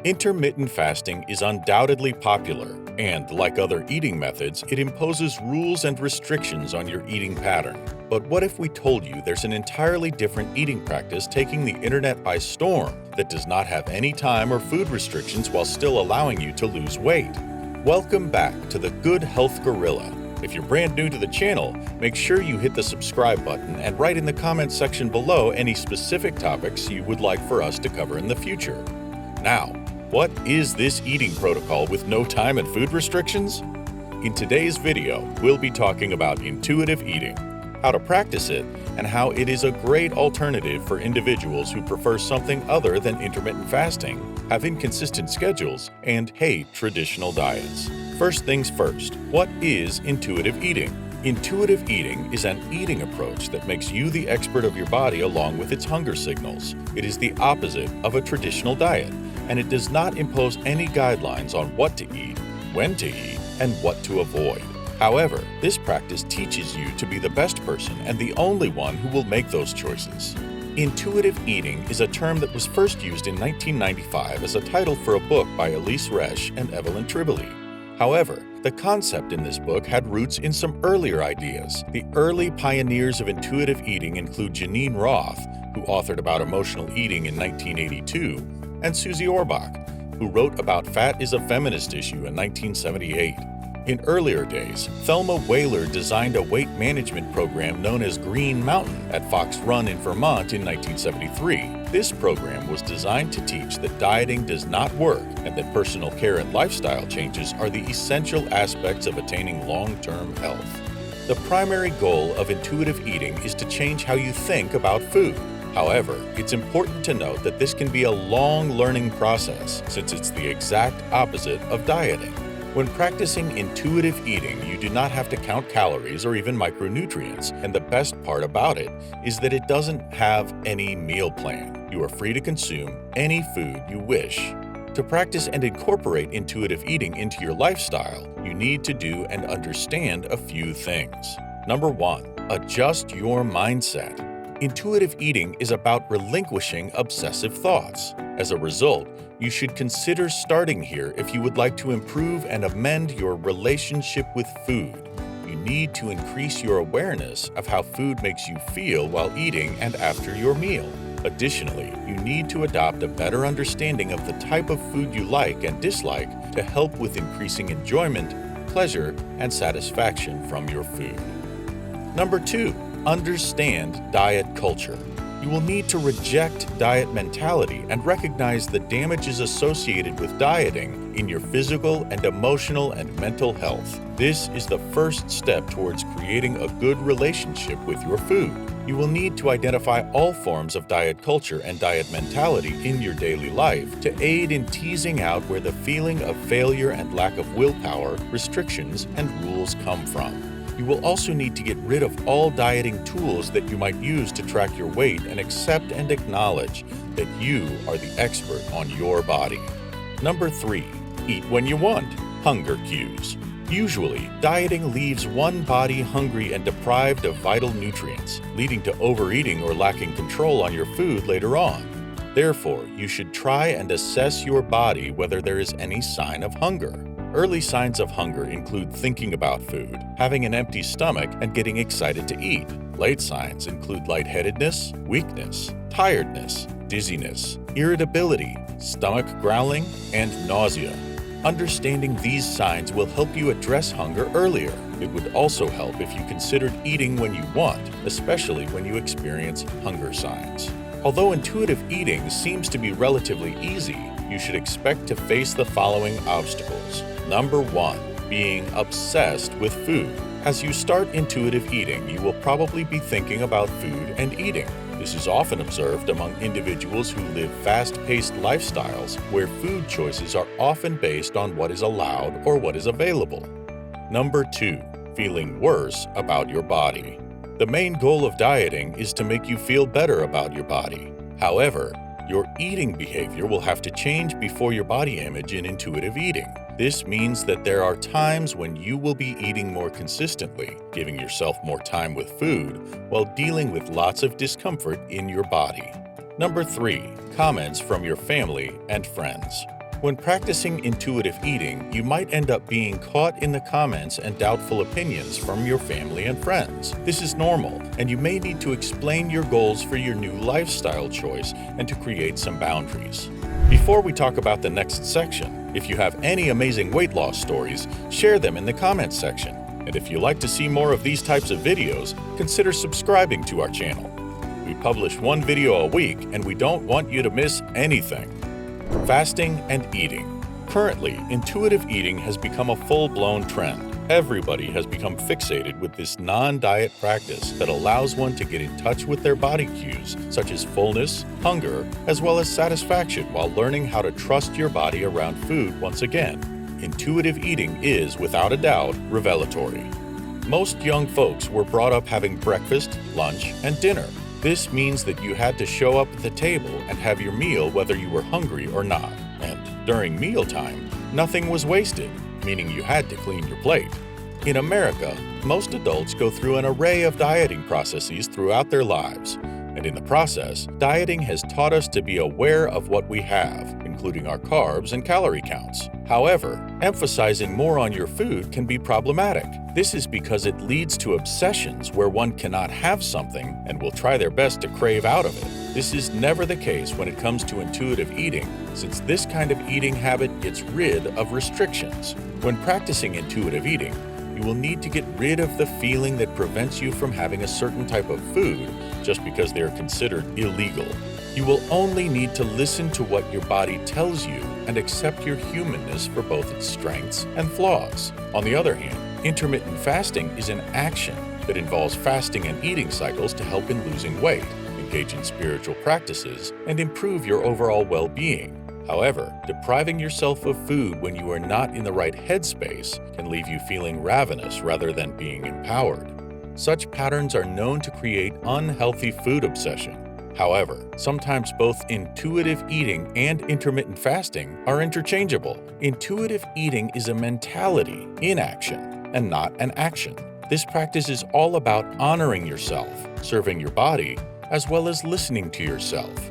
Intermittent fasting is undoubtedly popular, and like other eating methods, it imposes rules and restrictions on your eating pattern. But what if we told you there's an entirely different eating practice taking the internet by storm that does not have any time or food restrictions while still allowing you to lose weight? Welcome back to the Good Health Gorilla. If you're brand new to the channel, make sure you hit the subscribe button and write in the comments section below any specific topics you would like for us to cover in the future. Now, what is this eating protocol with no time and food restrictions? In today's video, we'll be talking about intuitive eating, how to practice it, and how it is a great alternative for individuals who prefer something other than intermittent fasting, have inconsistent schedules, and hate traditional diets. First things first, what is intuitive eating? Intuitive eating is an eating approach that makes you the expert of your body along with its hunger signals. It is the opposite of a traditional diet, and it does not impose any guidelines on what to eat, when to eat, and what to avoid. However, this practice teaches you to be the best person and the only one who will make those choices. Intuitive eating is a term that was first used in 1995 as a title for a book by Elise Resch and Evelyn Tribole. However, the concept in this book had roots in some earlier ideas. The early pioneers of intuitive eating include Janine Roth, who authored about emotional eating in 1982, and Susie Orbach, who wrote about Fat is a Feminist Issue in 1978. In earlier days, Thelma Whaler designed a weight management program known as Green Mountain at Fox Run in Vermont in 1973. This program was designed to teach that dieting does not work and that personal care and lifestyle changes are the essential aspects of attaining long-term health. The primary goal of intuitive eating is to change how you think about food. However, it's important to note that this can be a long learning process since it's the exact opposite of dieting. When practicing intuitive eating, you do not have to count calories or even micronutrients, and the best part about it is that it doesn't have any meal plan. You are free to consume any food you wish. To practice and incorporate intuitive eating into your lifestyle, you need to do and understand a few things. Number 1. Adjust your mindset. Intuitive eating is about relinquishing obsessive thoughts. As a result, you should consider starting here if you would like to improve and amend your relationship with food. You need to increase your awareness of how food makes you feel while eating and after your meal. Additionally, you need to adopt a better understanding of the type of food you like and dislike to help with increasing enjoyment, pleasure, and satisfaction from your food. Number 2. Understand diet culture. You will need to reject diet mentality and recognize the damages associated with dieting in your physical and emotional and mental health. This is the first step towards creating a good relationship with your food. You will need to identify all forms of diet culture and diet mentality in your daily life to aid in teasing out where the feeling of failure and lack of willpower, restrictions, and rules come from. You will also need to get rid of all dieting tools that you might use to track your weight and accept and acknowledge that you are the expert on your body. Number 3. Eat when you want. Hunger cues. Usually, dieting leaves one body hungry and deprived of vital nutrients, leading to overeating or lacking control on your food later on. Therefore, you should try and assess your body whether there is any sign of hunger. Early signs of hunger include thinking about food, having an empty stomach, and getting excited to eat. Late signs include lightheadedness, weakness, tiredness, dizziness, irritability, stomach growling, and nausea. Understanding these signs will help you address hunger earlier. It would also help if you considered eating when you want, especially when you experience hunger signs. Although intuitive eating seems to be relatively easy, you should expect to face the following obstacles. Number 1. Being obsessed with food. As you start intuitive eating, you will probably be thinking about food and eating. This is often observed among individuals who live fast-paced lifestyles where food choices are often based on what is allowed or what is available. Number 2. Feeling worse about your body. The main goal of dieting is to make you feel better about your body. However, your eating behavior will have to change before your body image in intuitive eating. This means that there are times when you will be eating more consistently, giving yourself more time with food, while dealing with lots of discomfort in your body. Number 3. Comments from your family and friends. When practicing intuitive eating, you might end up being caught in the comments and doubtful opinions from your family and friends. This is normal, and you may need to explain your goals for your new lifestyle choice and to create some boundaries. Before we talk about the next section, if you have any amazing weight loss stories, share them in the comments section. And if you like to see more of these types of videos, consider subscribing to our channel. We publish one video a week, and we don't want you to miss anything. Fasting and eating. Currently, intuitive eating has become a full-blown trend. Everybody has become fixated with this non-diet practice that allows one to get in touch with their body cues, such as fullness, hunger, as well as satisfaction, while learning how to trust your body around food once again. Intuitive eating is, without a doubt, revelatory. Most young folks were brought up having breakfast, lunch, and dinner. This means that you had to show up at the table and have your meal whether you were hungry or not. And during mealtime, nothing was wasted, meaning you had to clean your plate. In America, most adults go through an array of dieting processes throughout their lives. And in the process, dieting has taught us to be aware of what we have, including our carbs and calorie counts. However, emphasizing more on your food can be problematic. This is because it leads to obsessions where one cannot have something and will try their best to crave out of it. This is never the case when it comes to intuitive eating, since this kind of eating habit gets rid of restrictions. When practicing intuitive eating, you will need to get rid of the feeling that prevents you from having a certain type of food just because they are considered illegal. You will only need to listen to what your body tells you and accept your humanness for both its strengths and flaws. On the other hand, intermittent fasting is an action that involves fasting and eating cycles to help in losing weight, engage in spiritual practices, and improve your overall well-being. However, depriving yourself of food when you are not in the right headspace can leave you feeling ravenous rather than being empowered. Such patterns are known to create unhealthy food obsession. However, sometimes both intuitive eating and intermittent fasting are interchangeable. Intuitive eating is a mentality in action and not an action. This practice is all about honoring yourself, serving your body, as well as listening to yourself.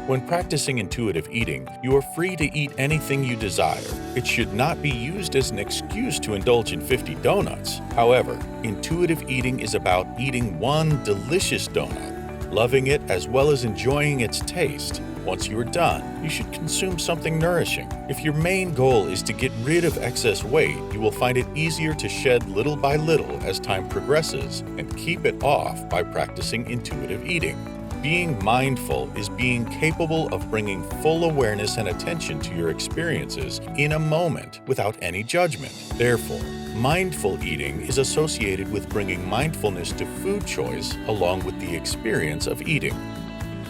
When practicing intuitive eating, you are free to eat anything you desire. It should not be used as an excuse to indulge in 50 donuts. However, intuitive eating is about eating one delicious donut, loving it as well as enjoying its taste. Once you are done, you should consume something nourishing. If your main goal is to get rid of excess weight, you will find it easier to shed little by little as time progresses and keep it off by practicing intuitive eating. Being mindful is being capable of bringing full awareness and attention to your experiences in a moment without any judgment. Therefore, mindful eating is associated with bringing mindfulness to food choice along with the experience of eating.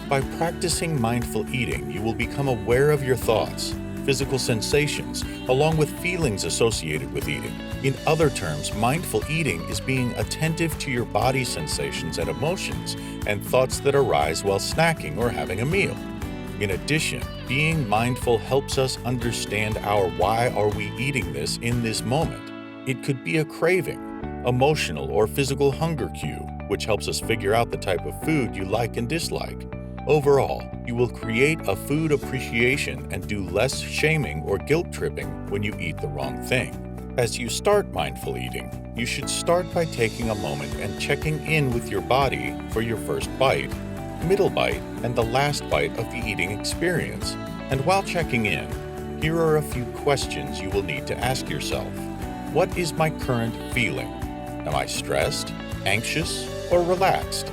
By practicing mindful eating, you will become aware of your thoughts, physical sensations, along with feelings associated with eating. In other terms, mindful eating is being attentive to your body sensations and emotions and thoughts that arise while snacking or having a meal. In addition, being mindful helps us understand our why are we eating this in this moment. It could be a craving, emotional or physical hunger cue, which helps us figure out the type of food you like and dislike. Overall, you will create a food appreciation and do less shaming or guilt tripping when you eat the wrong thing. As you start mindful eating, you should start by taking a moment and checking in with your body for your first bite, middle bite, and the last bite of the eating experience. And while checking in, here are a few questions you will need to ask yourself. What is my current feeling? Am I stressed, anxious, or relaxed?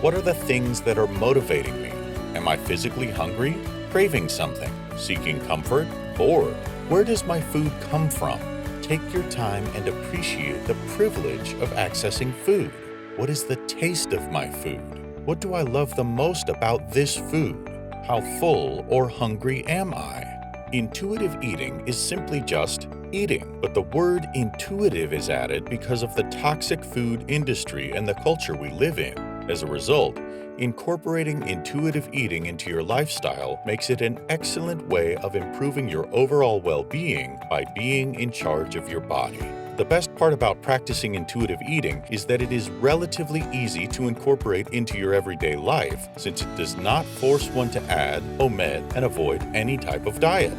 What are the things that are motivating me? Am I physically hungry, craving something, seeking comfort, bored? Where does my food come from? Take your time and appreciate the privilege of accessing food. What is the taste of my food? What do I love the most about this food? How full or hungry am I? Intuitive eating is simply just eating, but the word intuitive is added because of the toxic food industry and the culture we live in. As a result, incorporating intuitive eating into your lifestyle makes it an excellent way of improving your overall well-being by being in charge of your body. The best part about practicing intuitive eating is that it is relatively easy to incorporate into your everyday life, since it does not force one to add, omit, and avoid any type of diet.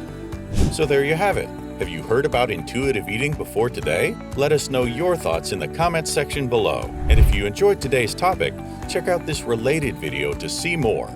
So there you have it. Have you heard about intuitive eating before today? Let us know your thoughts in the comments section below. And if you enjoyed today's topic, check out this related video to see more.